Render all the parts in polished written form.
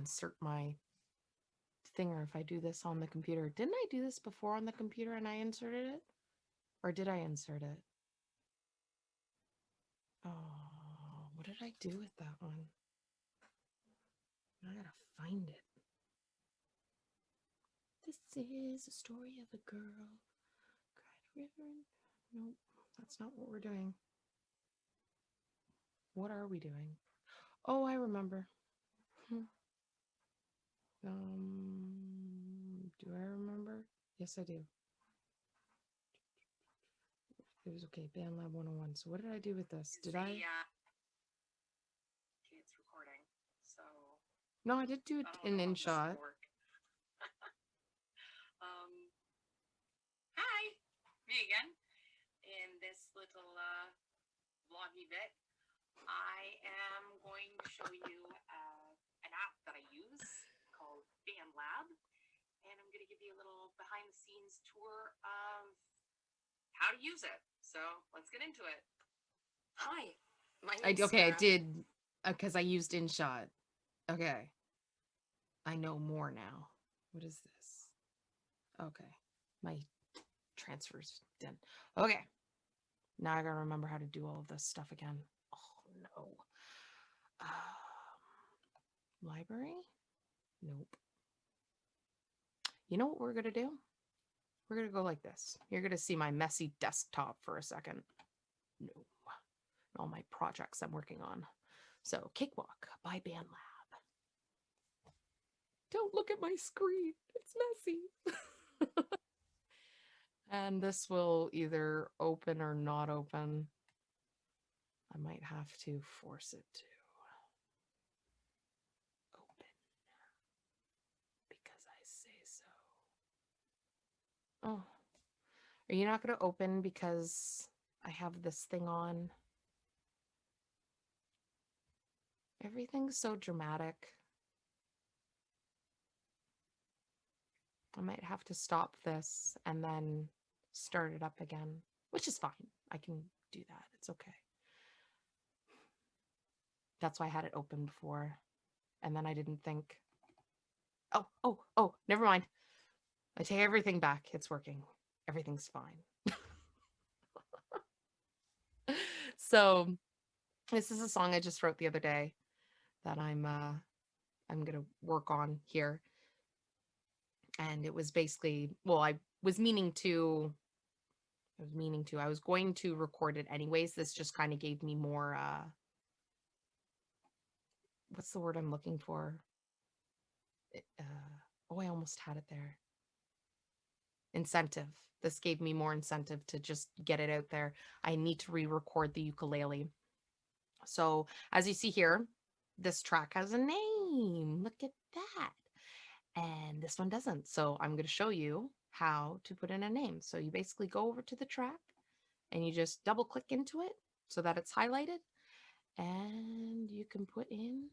insert my thing, or if I do this on the computer. Didn't I do this before on the computer and I inserted it? Or did I insert it? Oh, what did I do with that one? I gotta find it. This is a story of a girl. Cried a river. Nope, that's not what we're doing. What are we doing? Oh, I remember. Do I remember? Yes, I do. It was okay. Band Lab 101. So what did I do with this? Did I? Okay, it's recording. So No, I did do it in InShot. Hi, me again. In this little vloggy bit, I am going to show you an app that I use called BandLab, and I'm going to give you a little behind-the-scenes tour of how to use it. So let's get into it. Hi, my name's Okay, Sarah. I did because I used InShot. Okay, I know more now. What is this? Okay, my transfer's done. Okay, now I gotta remember how to do all of this stuff again. Oh no. Library? Nope. You know what we're gonna do? We're gonna go like this. You're gonna see my messy desktop for a second. No. All my projects I'm working on. So, Cakewalk by BandLab. Don't look at my screen. It's messy. And this will either open or not open. I might have to force it to open because I say so. Oh, are you not going to open because I have this thing on? Everything's so dramatic. I might have to stop this and then start it up again, which is fine. I can do that. It's okay. That's why I had it open before. And then I didn't think, oh, never mind. I take everything back. It's working. Everything's fine. So this is a song I just wrote the other day that I'm gonna work on here. And it was basically, well, I was going to record it anyways. This just kind of gave me more what's the word I'm looking for? Oh, I almost had it there. Incentive. This gave me more incentive to just get it out there. I need to re-record the ukulele. So as you see here, this track has a name. Look at that. And this one doesn't. So I'm going to show you how to put in a name. So you basically go over to the track and you just double click into it so that it's highlighted. And you can put in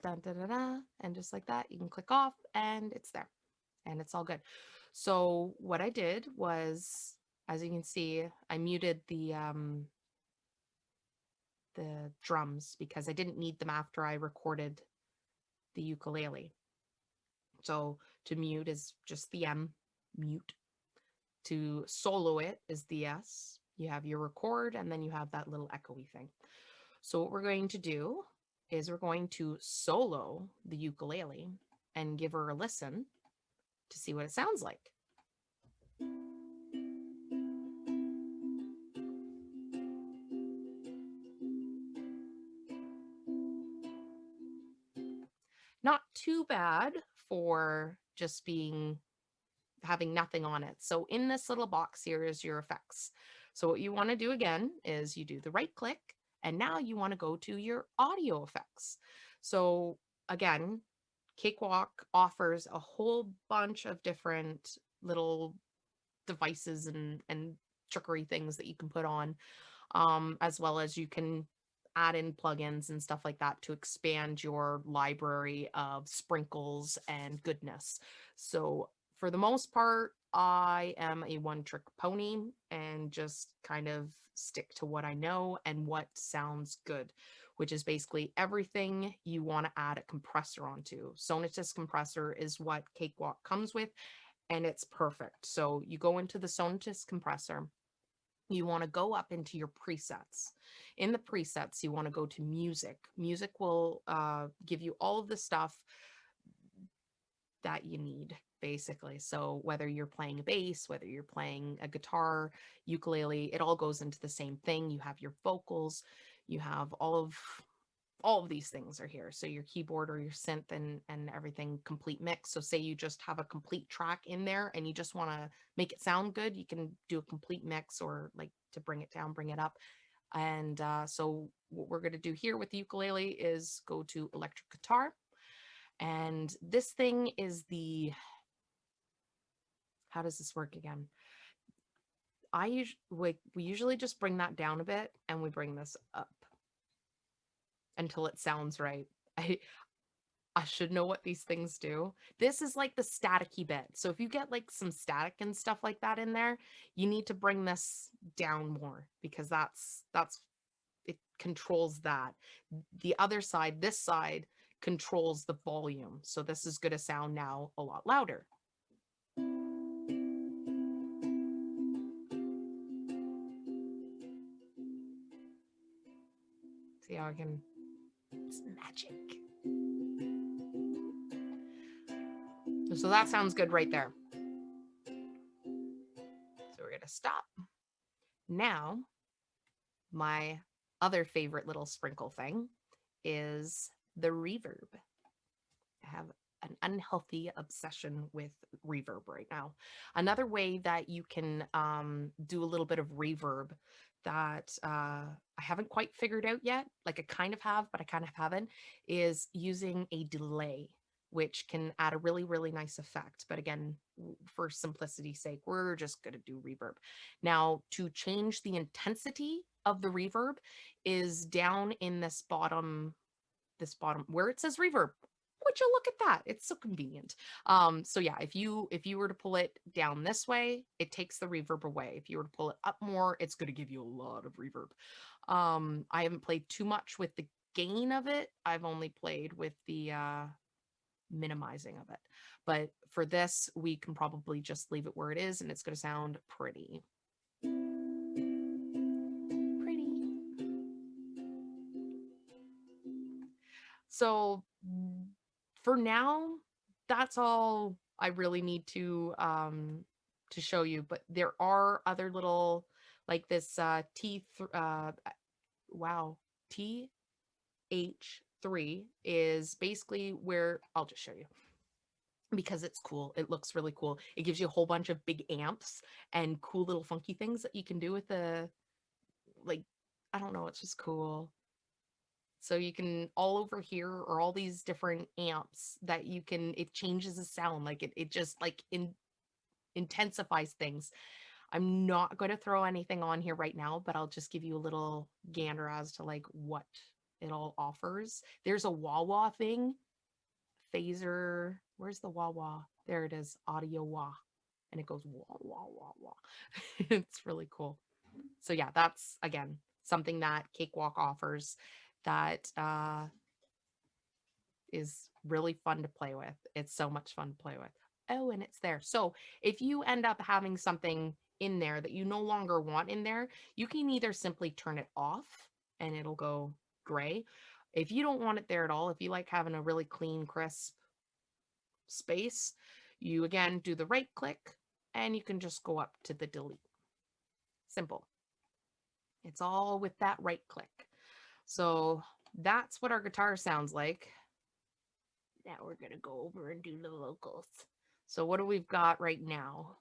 dun, da, da, da, and just like that, you can click off and it's there and it's all good. So what I did was, as you can see, I muted the drums because I didn't need them after I recorded the ukulele. So to mute is just the M, mute. To solo it is the S. You have your record and then you have that little echoey thing. So what we're going to do is we're going to solo the ukulele and give her a listen to see what it sounds like. Not too bad for just having nothing on it. So in this little box here is your effects. So what you want to do again is you do the right click and now you want to go to your audio effects. So again, Cakewalk offers a whole bunch of different little devices and trickery things that you can put on, as well as you can add in plugins and stuff like that to expand your library of sprinkles and goodness. So for the most part, I am a one trick pony and just kind of stick to what I know and what sounds good. which is basically everything you want to add a compressor onto. Sonatus compressor is what Cakewalk comes with, and it's perfect. So you go into the Sonatus compressor, you want to go up into your presets. In the presets, you want to go to music. Music will give you all of the stuff that you need, basically. So whether you're playing a bass, whether you're playing a guitar, ukulele, it all goes into the same thing. You have your vocals, you have all of these things are here. So your keyboard or your synth and everything complete mix. So say you just have a complete track in there and you just want to make it sound good, you can do a complete mix, or like to bring it down, bring it up. And so what we're going to do here with the ukulele is go to electric guitar. And this thing is the, how does this work again? We usually just bring that down a bit and we bring this up until it sounds right. I should know what these things do. This is like the staticky bit. So if you get like some static and stuff like that in there, you need to bring this down more, because that's it controls that. The other side, this side, controls the volume. So this is going to sound now a lot louder. See how I can, it's magic. So that sounds good right there. So we're going to stop. Now, my other favorite little sprinkle thing is the reverb. I have an unhealthy obsession with reverb right now. Another way that you can do a little bit of reverb that I haven't quite figured out yet, like I kind of have, but I kind of haven't, is using a delay, which can add a really, really nice effect. But again, for simplicity's sake, we're just going to do reverb. Now, to change the intensity of the reverb is down in this bottom where it says reverb. Would you look at that? It's so convenient. So yeah, if you were to pull it down this way, it takes the reverb away. If you were to pull it up more, it's going to give you a lot of reverb. I haven't played too much with the gain of it. I've only played with the minimizing of it. But for this, we can probably just leave it where it is, and it's going to sound pretty. So for now, that's all I really need to show you. But there are other little, like this TH3 is basically where I'll just show you, because it's cool. It looks really cool. It gives you a whole bunch of big amps and cool little funky things that you can do with the, like, I don't know, it's just cool. So you can, all over here are all these different amps that you can, it changes the sound. Like it just like intensifies things. I'm not going to throw anything on here right now, but I'll just give you a little gander as to like what it all offers. There's a wah-wah thing. Phaser. Where's the wah-wah? There it is. Audio wah. And it goes wah, wah, wah, wah. It's really cool. So yeah, that's, again, something that Cakewalk offers that is really fun to play with. It's so much fun to play with. Oh, and it's there. So if you end up having something in there that you no longer want in there, you can either simply turn it off and it'll go gray. If you don't want it there at all, if you like having a really clean, crisp space, you again do the right click and you can just go up to the delete. Simple. It's all with that right click. So that's what our guitar sounds like. Now we're going to go over and do the vocals. So what do we've got right now?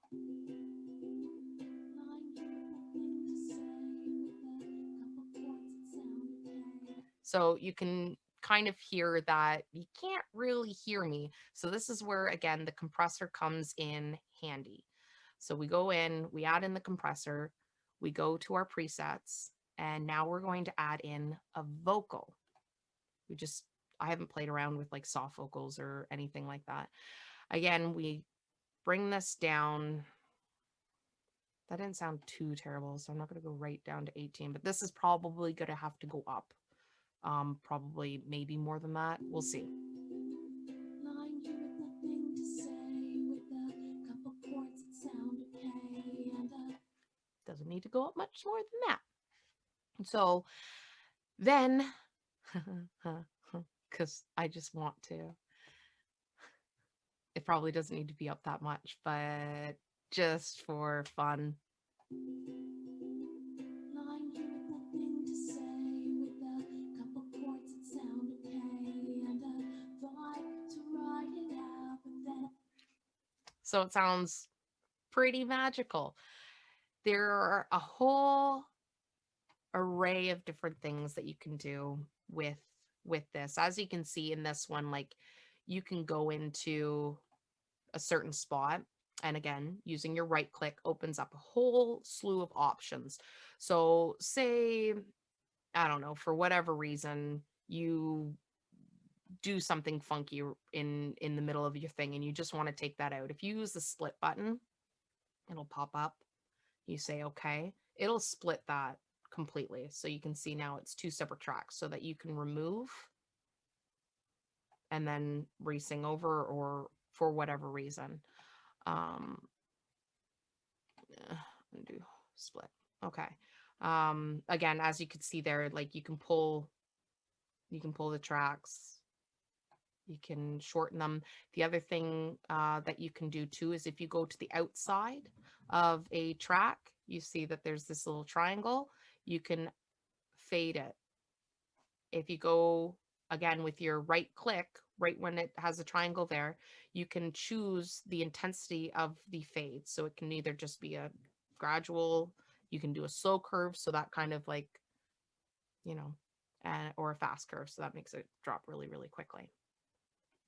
So you can kind of hear that you can't really hear me. So this is where, again, the compressor comes in handy. So we go in, we add in the compressor, we go to our presets, and now we're going to add in a vocal. I haven't played around with like soft vocals or anything like that. Again, we bring this down. That didn't sound too terrible, so I'm not going to go right down to 18, but this is probably going to have to go up Probably maybe more than that. We'll see. Lying here with nothing to say, with a couple chords that sound okay, and Doesn't need to go up much more than that. So then, because I just want to, it probably doesn't need to be up that much, but just for fun. lying here with nothing to say, with a couple chords that sound okay, and thought to write it out, but then So it sounds pretty magical. There are a whole array of different things that you can do with this. As you can see in this one, like you can go into a certain spot, and again, using your right click opens up a whole slew of options. So say, I don't know, for whatever reason, you do something funky in the middle of your thing and you just want to take that out. If you use the split button, it'll pop up. You say okay, it'll split that completely. So you can see now it's two separate tracks so that you can remove and then re-sing over, or for whatever reason. Um undo split. Okay. Again, as you can see there, like you can pull the tracks, you can shorten them. The other thing that you can do too is if you go to the outside of a track, you see that there's this little triangle. You can fade it. If you go again with your right click, right when it has a triangle there, you can choose the intensity of the fade. So it can either just be a gradual, you can do a slow curve, so that kind of like, you know, or a fast curve, so that makes it drop really, really quickly.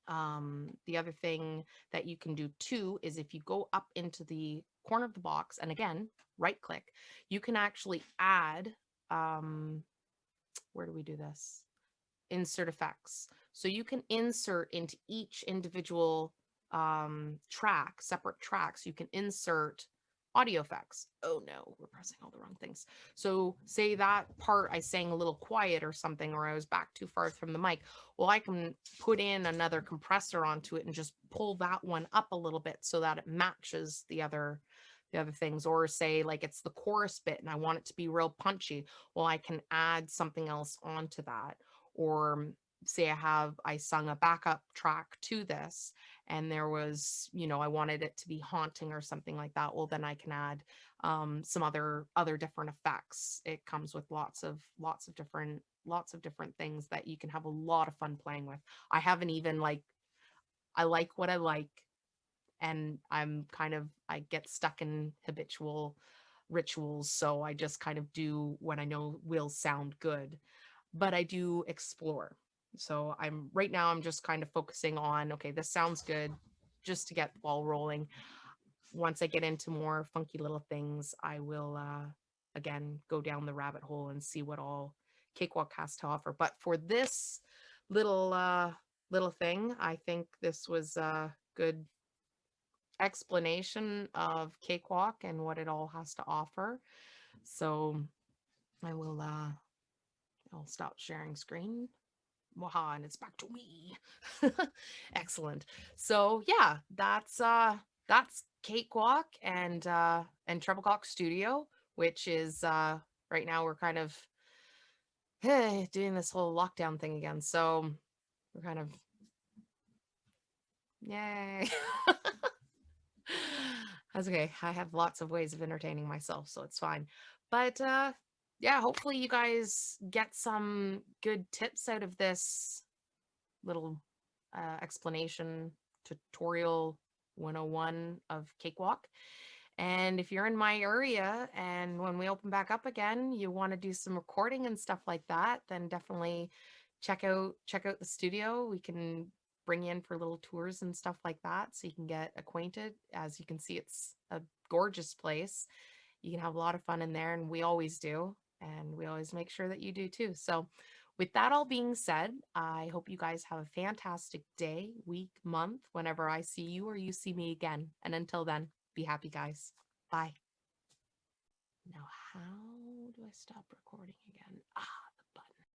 The other thing that you can do too is if you go up into the corner of the box and again, right click, you can actually add, where do we do this? Insert effects. So you can insert into each individual track, separate tracks, you can insert audio effects. Oh no, we're pressing all the wrong things. So say that part I sang a little quiet or something, or I was back too far from the mic. Well, I can put in another compressor onto it and just pull that one up a little bit so that it matches the other things. Or say like it's the chorus bit and I want it to be real punchy. Well, I can add something else onto that. Or say I sung a backup track to this and there was, I wanted it to be haunting or something like that. Well, then I can add some other different effects. It comes with lots of different things that you can have a lot of fun playing with. I haven't even like, I like what I like, and I get stuck in habitual rituals, so I just kind of do what I know will sound good, but I do explore. So right now I'm just kind of focusing on, okay, this sounds good, just to get the ball rolling. Once I get into more funky little things, I will again go down the rabbit hole and see what all Cakewalk has to offer. But for this little little thing, I think this was a good explanation of Cakewalk and what it all has to offer. So I will I'll stop sharing screen. Waha, and it's back to me. Excellent. So yeah, that's Cakewalk and Treble Clock Studio, which is right now we're kind of doing this whole lockdown thing again. So we're kind of yay. That's okay. I have lots of ways of entertaining myself, so it's fine. But yeah, hopefully you guys get some good tips out of this little explanation tutorial 101 of Cakewalk. And if you're in my area and when we open back up again, you want to do some recording and stuff like that, then definitely check out the studio. We can bring you in for little tours and stuff like that so you can get acquainted. As you can see, it's a gorgeous place. You can have a lot of fun in there, and we always do, and we always make sure that you do too. So with that all being said, I hope you guys have a fantastic day, week, month, whenever I see you or you see me again. And until then, be happy, guys. Bye. Now, how do I stop recording again?